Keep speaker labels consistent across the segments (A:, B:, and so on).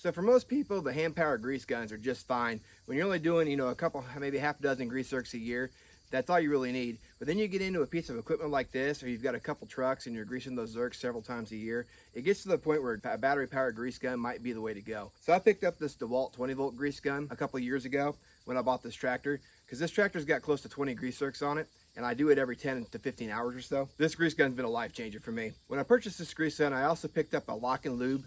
A: So for most people, the hand-powered grease guns are just fine. When you're only doing, you know, a couple, maybe half a dozen grease zerks a year, that's all you really need. But then you get into a piece of equipment like this, or you've got a couple trucks and you're greasing those zerks several times a year, it gets to the point where a battery-powered grease gun might be the way to go. So I picked up this DEWALT 20-volt grease gun a couple of years ago when I bought this tractor, because this tractor's got close to 20 grease zerks on it, and I do it every 10 to 15 hours or so. This grease gun's been a life changer for me. When I purchased this grease gun, I also picked up a LockNLube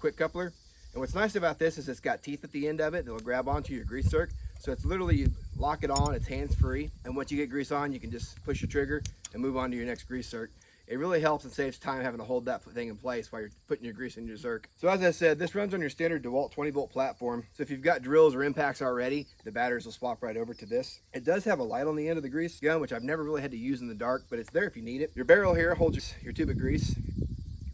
A: quick coupler. And what's nice about this is it's got teeth at the end of it that'll grab onto your grease zerk. So it's literally, you lock it on, it's hands-free. And once you get grease on, you can just push the trigger and move on to your next grease zerk. It really helps and saves time having to hold that thing in place while you're putting your grease in your zerk. So as I said, this runs on your standard DEWALT 20-volt platform. So if you've got drills or impacts already, the batteries will swap right over to this. It does have a light on the end of the grease gun, which I've never really had to use in the dark, but it's there if you need it. Your barrel here holds your tube of grease,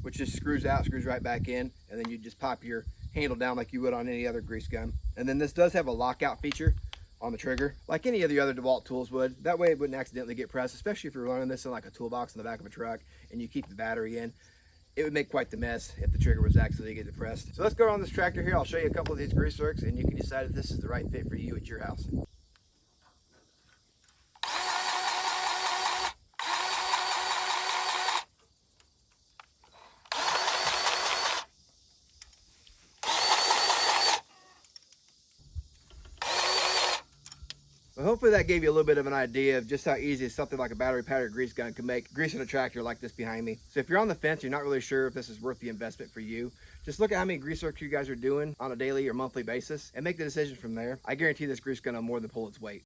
A: which just screws out, screws right back in, and then you just pop your handle down like you would on any other grease gun. And then this does have a lockout feature on the trigger, like any of the other DEWALT tools would. That way it wouldn't accidentally get pressed, especially if you're running this in like a toolbox in the back of a truck and you keep the battery in. It would make quite the mess if the trigger was accidentally getting depressed. So let's go on this tractor here. I'll show you a couple of these grease zerks and you can decide if this is the right fit for you at your house. Well, hopefully that gave you a little bit of an idea of just how easy something like a battery-powered grease gun can make greasing a tractor like this behind me. So if you're on the fence, you're not really sure if this is worth the investment for you, just look at how many grease zerks you guys are doing on a daily or monthly basis and make the decision from there. I guarantee this grease gun will more than pull its weight.